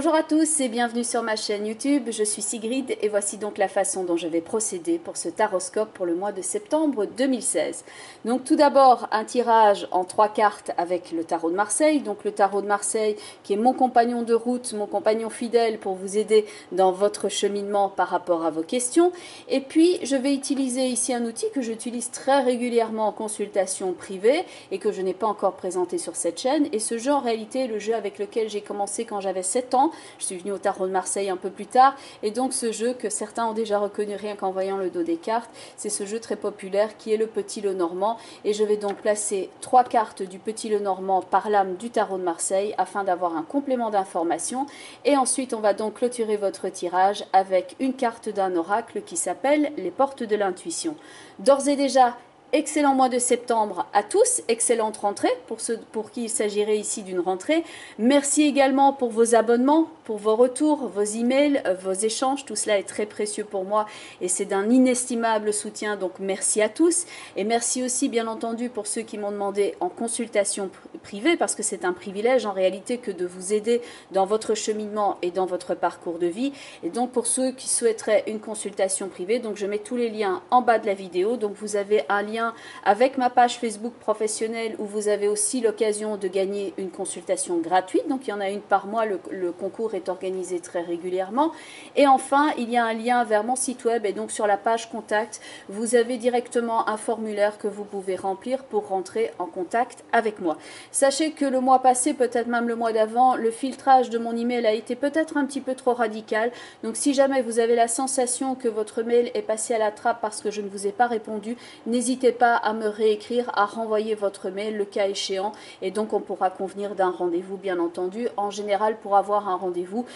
Bonjour à tous et bienvenue sur ma chaîne YouTube, je suis Sigrid et voici donc la façon dont je vais procéder pour ce taroscope pour le mois de septembre 2016. Donc tout d'abord un tirage en 3 cartes avec le tarot de Marseille, donc le tarot de Marseille qui est mon compagnon de route, mon compagnon fidèle pour vous aider dans votre cheminement par rapport à vos questions. Et puis je vais utiliser ici un outil que j'utilise très régulièrement en consultation privée et que je n'ai pas encore présenté sur cette chaîne. Et ce jeu en réalité est le jeu avec lequel j'ai commencé quand j'avais 7 ans. Je suis venue au tarot de Marseille un peu plus tard et donc ce jeu que certains ont déjà reconnu rien qu'en voyant le dos des cartes, c'est ce jeu très populaire qui est le Petit Lenormand et je vais donc placer 3 cartes du Petit Lenormand par l'âme du tarot de Marseille afin d'avoir un complément d'information et ensuite on va donc clôturer votre tirage avec une carte d'un oracle qui s'appelle les portes de l'intuition. D'ores et déjà, excellent mois de septembre à tous, excellente rentrée pour ceux pour qui il s'agirait ici d'une rentrée. Merci également pour vos abonnements, pour vos retours, vos emails, vos échanges. Tout cela est très précieux pour moi et c'est d'un inestimable soutien. Donc merci à tous et merci aussi bien entendu pour ceux qui m'ont demandé en consultation privée parce que c'est un privilège en réalité que de vous aider dans votre cheminement et dans votre parcours de vie. Et donc pour ceux qui souhaiteraient une consultation privée, donc je mets tous les liens en bas de la vidéo. Donc vous avez un lien avec ma page Facebook professionnelle où vous avez aussi l'occasion de gagner une consultation gratuite. Donc il y en a une par mois, le concours est organisé très régulièrement. Et enfin, il y a un lien vers mon site web et donc sur la page contact, vous avez directement un formulaire que vous pouvez remplir pour rentrer en contact avec moi. Sachez que le mois passé, peut-être même le mois d'avant, le filtrage de mon email a été peut-être un petit peu trop radical. Donc si jamais vous avez la sensation que votre mail est passé à la trappe parce que je ne vous ai pas répondu, n'hésitez pas à me réécrire, à renvoyer votre mail le cas échéant et donc on pourra convenir d'un rendez-vous bien entendu. En général pour avoir un rendez-vous,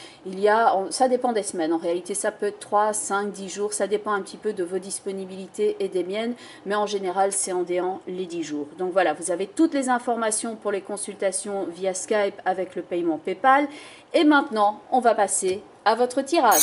ça dépend des semaines, en réalité ça peut être 3, 5, 10 jours, ça dépend un petit peu de vos disponibilités et des miennes, mais en général c'est en déant les 10 jours. Donc voilà, vous avez toutes les informations pour les consultations via Skype avec le paiement PayPal et maintenant on va passer à votre tirage.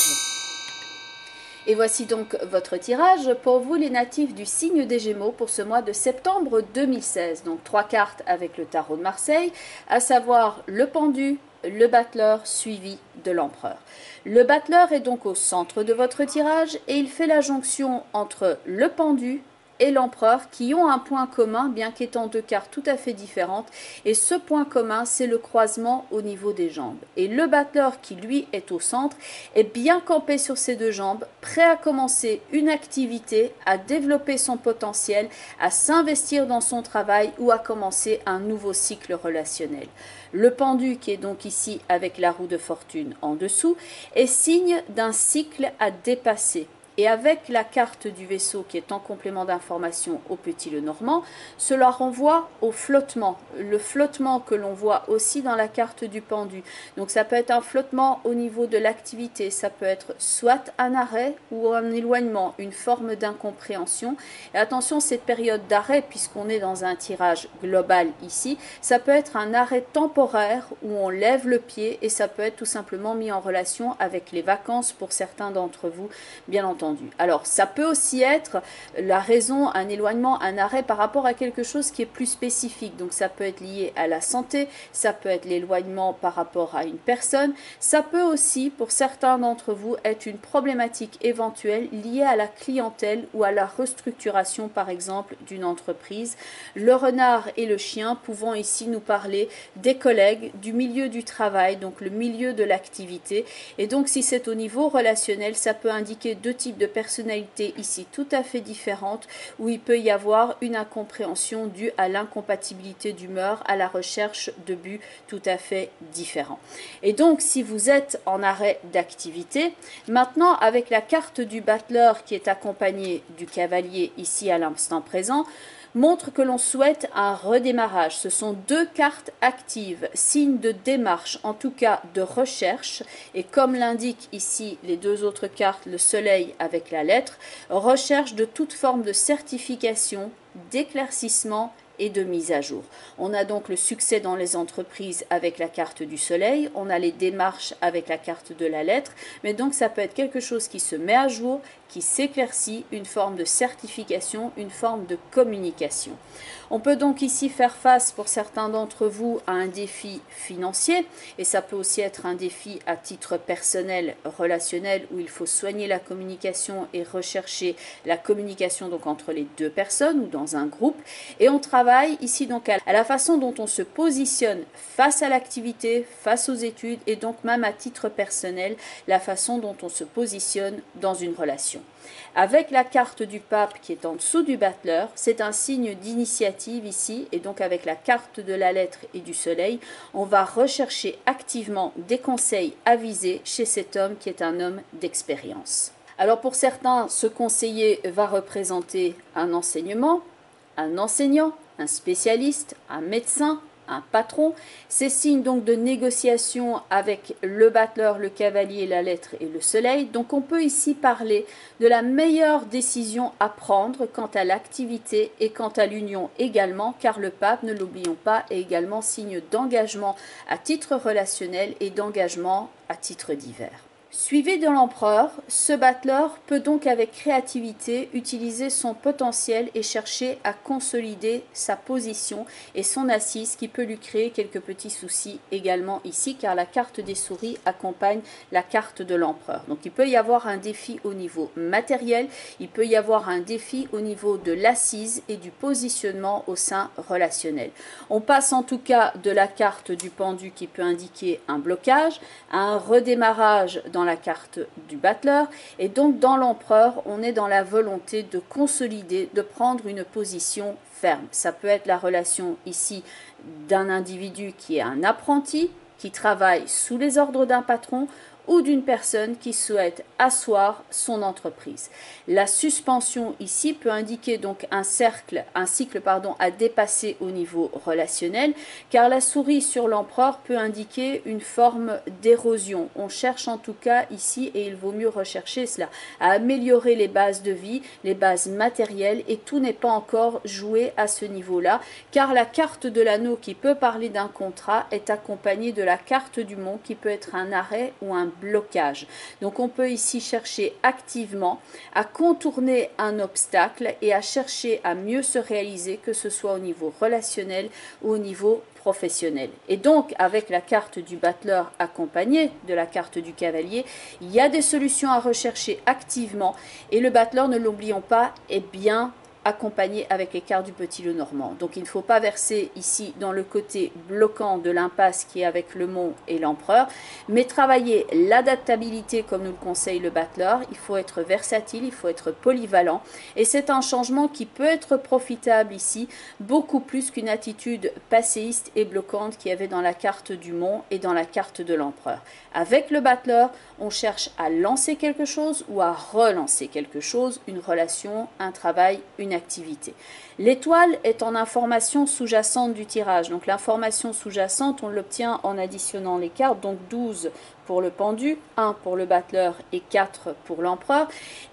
Et voici donc votre tirage pour vous les natifs du signe des Gémeaux pour ce mois de septembre 2016. Donc 3 cartes avec le tarot de Marseille, à savoir le pendu, le battleur suivi de l'empereur. Le battleur est donc au centre de votre tirage et il fait la jonction entre le pendu et l'empereur qui ont un point commun bien qu'étant 2 cartes tout à fait différentes et ce point commun c'est le croisement au niveau des jambes et le battleur qui lui est au centre est bien campé sur ses 2 jambes, prêt à commencer une activité, à développer son potentiel, à s'investir dans son travail ou à commencer un nouveau cycle relationnel. Le pendu qui est donc ici avec la roue de fortune en dessous est signe d'un cycle à dépasser. Et avec la carte du vaisseau qui est en complément d'information au Petit Lenormand, cela renvoie au flottement. Le flottement que l'on voit aussi dans la carte du pendu. Donc ça peut être un flottement au niveau de l'activité, ça peut être soit un arrêt ou un éloignement, une forme d'incompréhension. Et attention, cette période d'arrêt, puisqu'on est dans un tirage global ici, ça peut être un arrêt temporaire où on lève le pied et ça peut être tout simplement mis en relation avec les vacances pour certains d'entre vous, bien entendu. Alors, ça peut aussi être la raison, un éloignement, un arrêt par rapport à quelque chose qui est plus spécifique. Donc, ça peut être lié à la santé, ça peut être l'éloignement par rapport à une personne. Ça peut aussi, pour certains d'entre vous, être une problématique éventuelle liée à la clientèle ou à la restructuration, par exemple, d'une entreprise. Le renard et le chien pouvant ici nous parler des collègues, du milieu du travail, donc le milieu de l'activité. Et donc, si c'est au niveau relationnel, ça peut indiquer 2 types de personnalités ici tout à fait différentes où il peut y avoir une incompréhension due à l'incompatibilité d'humeur, à la recherche de buts tout à fait différents. Et donc si vous êtes en arrêt d'activité, maintenant avec la carte du battleur qui est accompagnée du cavalier ici à l'instant présent, montre que l'on souhaite un redémarrage. Ce sont 2 cartes actives, signe de démarche, en tout cas de recherche, et comme l'indiquent ici les 2 autres cartes, le soleil avec la lettre, recherche de toute forme de certification, d'éclaircissement et de mise à jour. On a donc le succès dans les entreprises avec la carte du soleil, on a les démarches avec la carte de la lettre, mais donc ça peut être quelque chose qui se met à jour, qui s'éclaircit, une forme de certification, une forme de communication. On peut donc ici faire face pour certains d'entre vous à un défi financier et ça peut aussi être un défi à titre personnel, relationnel où il faut soigner la communication et rechercher la communication donc entre les deux personnes ou dans un groupe. Et on travaille ici donc à la façon dont on se positionne face à l'activité, face aux études et donc même à titre personnel, la façon dont on se positionne dans une relation. Avec la carte du pape qui est en dessous du battleur, c'est un signe d'initiative ici et donc avec la carte de la lettre et du soleil, on va rechercher activement des conseils avisés chez cet homme qui est un homme d'expérience. Alors pour certains, ce conseiller va représenter un enseignement, un enseignant, un spécialiste, un médecin, un patron. Ces signes donc de négociation avec le battleur, le cavalier, la lettre et le soleil. Donc on peut ici parler de la meilleure décision à prendre quant à l'activité et quant à l'union également, car le pape, ne l'oublions pas, est également signe d'engagement à titre relationnel et d'engagement à titre divers. Suivi de l'empereur, ce battleur peut donc avec créativité utiliser son potentiel et chercher à consolider sa position et son assise qui peut lui créer quelques petits soucis également ici car la carte des souris accompagne la carte de l'empereur. Donc il peut y avoir un défi au niveau matériel, il peut y avoir un défi au niveau de l'assise et du positionnement au sein relationnel. On passe en tout cas de la carte du pendu qui peut indiquer un blocage à un redémarrage dans la carte du battleur et donc dans l'empereur on est dans la volonté de consolider, de prendre une position ferme. Ça peut être la relation ici d'un individu qui est un apprenti, qui travaille sous les ordres d'un patron ou d'une personne qui souhaite asseoir son entreprise. La suspension ici peut indiquer donc un cycle à dépasser au niveau relationnel, car la souris sur l'empereur peut indiquer une forme d'érosion. On cherche en tout cas ici, et il vaut mieux rechercher cela, à améliorer les bases de vie, les bases matérielles, et tout n'est pas encore joué à ce niveau-là, car la carte de l'anneau qui peut parler d'un contrat est accompagnée de la carte du mont qui peut être un arrêt ou un blocage. Donc on peut ici chercher activement à contourner un obstacle et à chercher à mieux se réaliser, que ce soit au niveau relationnel ou au niveau professionnel. Et donc avec la carte du battleur accompagnée de la carte du cavalier, il y a des solutions à rechercher activement et le battleur, ne l'oublions pas, est bien accompagné avec les cartes du petit le normand. Donc il ne faut pas verser ici dans le côté bloquant de l'impasse qui est avec le mont et l'empereur, mais travailler l'adaptabilité comme nous le conseille le battleur. Il faut être versatile, il faut être polyvalent et c'est un changement qui peut être profitable ici, beaucoup plus qu'une attitude passéiste et bloquante qu'il y avait dans la carte du mont et dans la carte de l'empereur. Avec le battleur, on cherche à lancer quelque chose ou à relancer quelque chose, une relation, un travail, une activité. L'étoile est en information sous-jacente du tirage. Donc l'information sous-jacente, on l'obtient en additionnant les cartes, donc 12 pour le pendu, 1 pour le battleur et 4 pour l'empereur.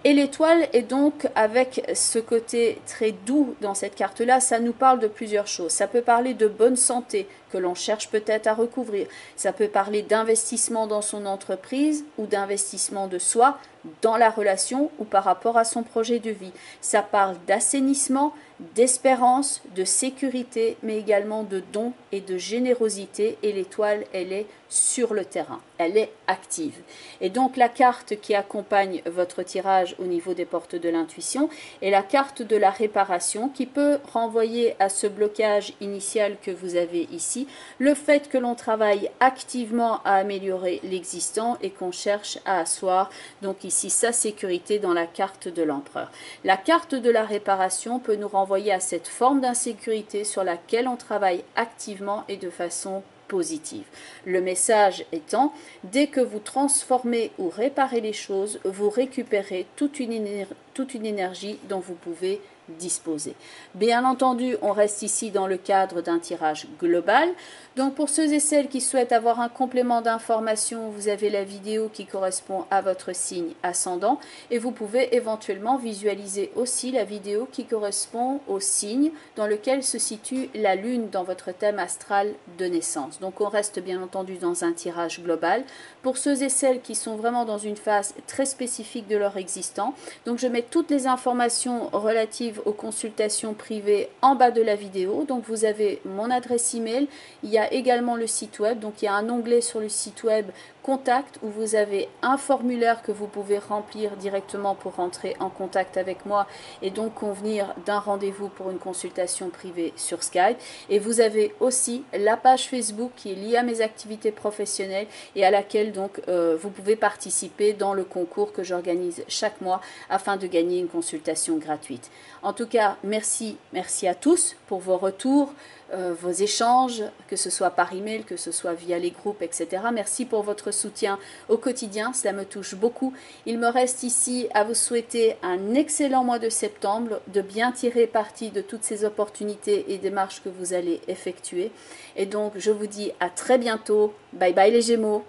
Et l'étoile est donc avec ce côté très doux dans cette carte-là, ça nous parle de plusieurs choses. Ça peut parler de bonne santé que l'on cherche peut-être à recouvrir. Ça peut parler d'investissement dans son entreprise ou d'investissement de soi dans la relation ou par rapport à son projet de vie. Ça parle d'assainissement, d'espérance, de sécurité, mais également de dons et de générosité. Et l'étoile, elle est sur le terrain, elle est active. Et donc la carte qui accompagne votre tirage au niveau des portes de l'intuition est la carte de la réparation qui peut renvoyer à ce blocage initial que vous avez ici, le fait que l'on travaille activement à améliorer l'existant et qu'on cherche à asseoir donc ici sa sécurité dans la carte de l'empereur. La carte de la réparation peut nous renvoyer à cette forme d'insécurité sur laquelle on travaille activement et de façon positive. Le message étant, dès que vous transformez ou réparez les choses, vous récupérez toute une énergie dont vous pouvez disposer. Bien entendu, on reste ici dans le cadre d'un tirage global. Donc pour ceux et celles qui souhaitent avoir un complément d'information, vous avez la vidéo qui correspond à votre signe ascendant et vous pouvez éventuellement visualiser aussi la vidéo qui correspond au signe dans lequel se situe la lune dans votre thème astral de naissance. Donc on reste bien entendu dans un tirage global. Pour ceux et celles qui sont vraiment dans une phase très spécifique de leur existence, donc je mets toutes les informations relatives aux consultations privées en bas de la vidéo. Donc vous avez mon adresse email, il y a également le site web, donc il y a un onglet sur le site web contact où vous avez un formulaire que vous pouvez remplir directement pour rentrer en contact avec moi et donc convenir d'un rendez-vous pour une consultation privée sur Skype. Et vous avez aussi la page Facebook qui est liée à mes activités professionnelles et à laquelle donc vous pouvez participer dans le concours que j'organise chaque mois afin de gagner une consultation gratuite. En tout cas, merci à tous pour vos retours, vos échanges, que ce soit par email, que ce soit via les groupes, etc. Merci pour votre soutien au quotidien, cela me touche beaucoup. Il me reste ici à vous souhaiter un excellent mois de septembre, de bien tirer parti de toutes ces opportunités et démarches que vous allez effectuer. Et donc, je vous dis à très bientôt. Bye bye les Gémeaux.